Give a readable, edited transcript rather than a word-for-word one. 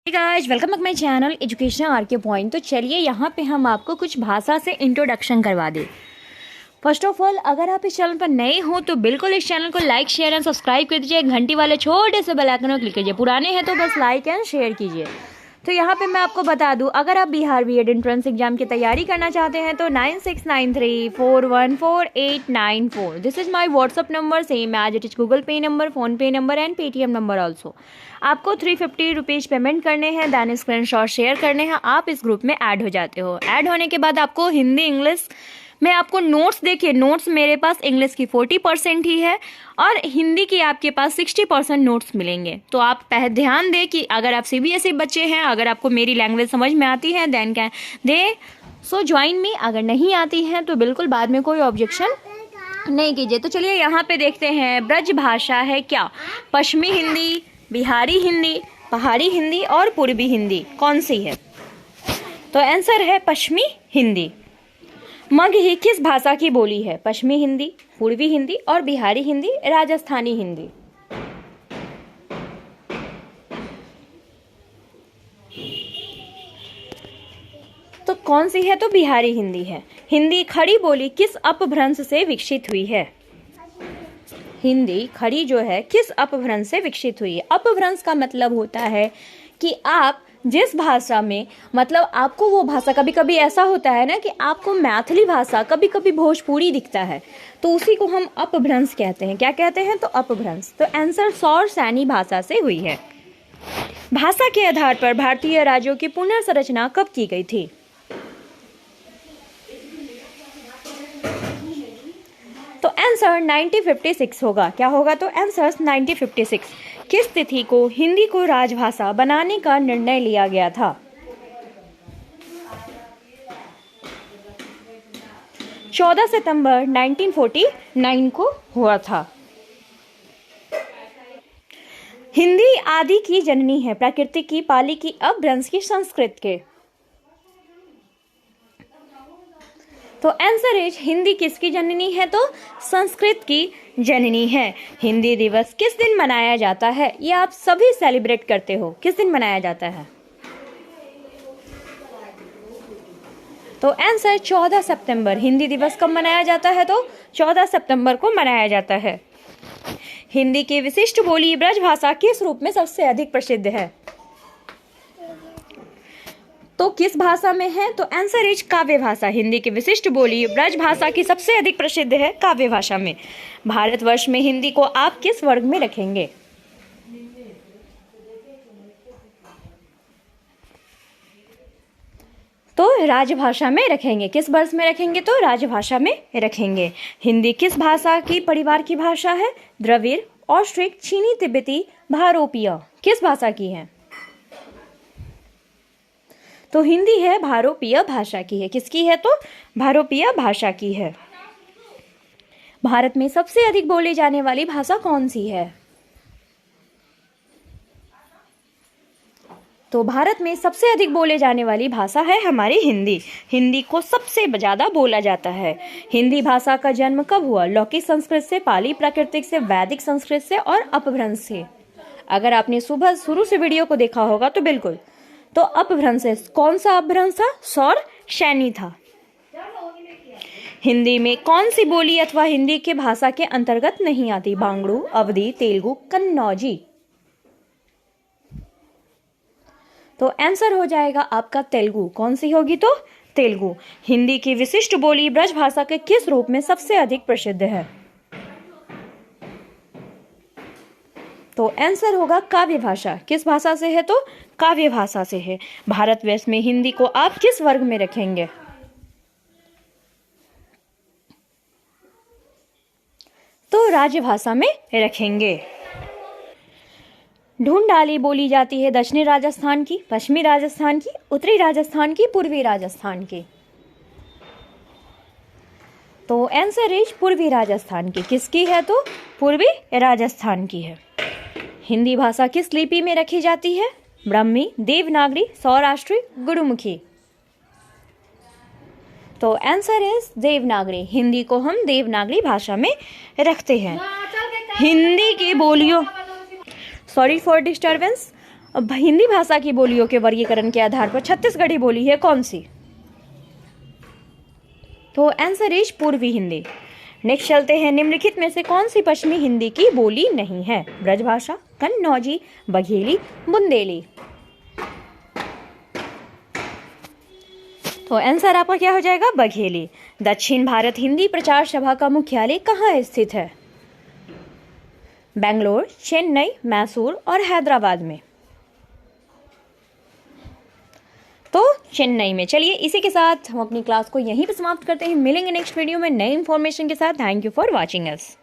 Guys welcome back my channel education R K point. तो चलिए यहाँ पे हम आपको कुछ भाषा से इंट्रोडक्शन करवा दें। फर्स्ट ऑफ ऑल, अगर आप इस चैनल पर नए हो तो बिल्कुल इस चैनल को लाइक शेयर एंड सब्सक्राइब कर दीजिए। घंटी वाले छोटे से बेल आइकन को क्लिक कीजिए। पुराने हैं तो बस लाइक एंड शेयर कीजिए। तो यहाँ पे मैं आपको बता दूँ, अगर आप बिहार बीएड एंट्रेंस एग्जाम की तैयारी करना चाहते हैं तो 9693414894 this is my WhatsApp number, same as it is Google Pay number, PhonePe number and Paytm number also. आपको 350 रुपीज़ पेमेंट करने हैं, देन स्क्रीनशॉट शेयर करने हैं, आप इस ग्रुप में ऐड हो जाते हो। ऐड होने के बाद आपको हिंदी इंग्लिश में आपको नोट्स, देखिए नोट्स मेरे पास इंग्लिश की 40% ही है और हिंदी की आपके पास 60% नोट्स मिलेंगे। तो आप पहले ध्यान दें कि अगर आप सीबीएसई बच्चे हैं, अगर आपको मेरी लैंग्वेज समझ में आती है then can they so join me. अगर नहीं आती है तो बिल्कुल बाद में कोई ऑब्जेक्शन नहीं कीजिए। तो चलिए यहाँ पे देखते हैं, ब्रज भाषा है क्या? पश्चिमी हिंदी, बिहारी हिंदी, पहाड़ी हिंदी और पूर्वी हिंदी कौन सी है? तो आंसर है पश्चिमी हिंदी। मगही किस भाषा की बोली है? पश्चिमी हिंदी, पूर्वी हिंदी और बिहारी हिंदी, राजस्थानी हिंदी। तो कौन सी है? तो बिहारी हिंदी है। हिंदी खड़ी बोली किस अपभ्रंश से विकसित हुई है? हिंदी खड़ी जो है किस अपभ्रंश से विकसित हुई है? अपभ्रंश का मतलब होता है कि आप जिस भाषा में, मतलब आपको वो भाषा, कभी कभी ऐसा होता है ना कि आपको मैथिली भाषा, कभी कभी भोजपुरी दिखता है, तो उसी को हम अपभ्रंश कहते हैं। क्या कहते हैं? तो अपभ्रंश। तो आंसर सौर सैनी भाषा से हुई है। भाषा के आधार पर भारतीय राज्यों की पुनर्संरचना कब की गई थी? तो आंसर 1956 होगा। क्या होगा? तो आंसर 1956। किस तिथि को हिंदी को राजभाषा बनाने का निर्णय लिया गया था? 14 सितंबर 1949 को हुआ था। हिंदी आदि की जननी है, प्राकृतिक की, पाली की, अपभ्रंश की, संस्कृत के। तो आंसर इज हिंदी किसकी जननी है? तो संस्कृत की जननी है। हिंदी दिवस किस दिन मनाया जाता है? ये आप सभी सेलिब्रेट करते हो। किस दिन मनाया जाता है? तो आंसर 14 सितंबर। हिंदी दिवस कब मनाया जाता है? तो 14 सितंबर को मनाया जाता है। हिंदी की विशिष्ट बोली ब्रजभाषा किस रूप में सबसे अधिक प्रसिद्ध है? तो किस भाषा में है? तो आंसर इज काव्य भाषा। हिंदी की विशिष्ट बोली ब्रजभाषा की सबसे अधिक प्रसिद्ध है काव्य भाषा में। भारतवर्ष में हिंदी को आप किस वर्ग में रखेंगे? तो राजभाषा में रखेंगे। किस वर्ष में रखेंगे? तो राजभाषा में रखेंगे। हिंदी किस भाषा की परिवार की भाषा है? द्रविड़, ऑस्ट्रिक, चीनी, तिब्बती, भारोपीय। किस भाषा की है? तो हिंदी है भारोपीय भाषा की है। किसकी है? तो भारोपीय भाषा की है। भारत में सबसे अधिक बोली जाने वाली भाषा कौन सी है? तो भारत में सबसे अधिक बोले जाने वाली भाषा है हमारी हिंदी। हिंदी को सबसे ज्यादा बोला जाता है। हिंदी भाषा का जन्म कब हुआ? लौकिक संस्कृत से, पाली प्राकृतिक से, वैदिक संस्कृत से और अपभ्रंश से। अगर आपने सुबह शुरू से वीडियो को देखा होगा तो बिल्कुल। तो अपभ्रंश है। कौन सा अपभ्रंश था? सौर सैनी था। हिंदी में कौन सी बोली अथवा हिंदी के भाषा के अंतर्गत नहीं आती? बांगड़ू, अवधी, तेलुगु, कन्नौजी। तो आंसर हो जाएगा आपका तेलुगु। कौन सी होगी? तो तेलुगु। हिंदी की विशिष्ट बोली ब्रजभाषा के किस रूप में सबसे अधिक प्रसिद्ध है? तो आंसर होगा काव्य भाषा। किस भाषा से है? तो काव्य भाषा से है। भारतवर्ष में हिंदी को आप किस वर्ग में रखेंगे? तो राजभाषा में रखेंगे। ढूंढाली बोली जाती है दक्षिणी राजस्थान की, पश्चिमी राजस्थान की, उत्तरी राजस्थान की, पूर्वी राजस्थान की। तो आंसर इज पूर्वी राजस्थान की। किसकी है? तो पूर्वी राजस्थान की है। हिंदी भाषा किस लिपि में रखी जाती है? ब्राह्मी, देवनागरी, सौराष्ट्री, गुरुमुखी। तो आंसर इज देवनागरी। हिंदी को हम देवनागरी भाषा में रखते हैं। हिंदी की बोलियों, सॉरी फॉर डिस्टर्बेंस, अब हिंदी भाषा की बोलियों के वर्गीकरण के आधार पर छत्तीसगढ़ी बोली है कौन सी? तो आंसर इज पूर्वी हिंदी। नेक्स्ट चलते हैं, निम्नलिखित में से कौन सी पश्चिमी हिंदी की बोली नहीं है? ब्रजभाषा, कन्नौजी, बघेली, बुंदेली। तो आंसर आपका क्या हो जाएगा? बघेली। दक्षिण भारत हिंदी प्रचार सभा का मुख्यालय कहाँ स्थित है? बेंगलोर, चेन्नई, मैसूर और हैदराबाद में। तो चेन्नई में। चलिए इसी के साथ हम अपनी क्लास को यहीं पर समाप्त करते हैं। मिलेंगे नेक्स्ट वीडियो में नई इन्फॉर्मेशन के साथ। Thank you for watching us.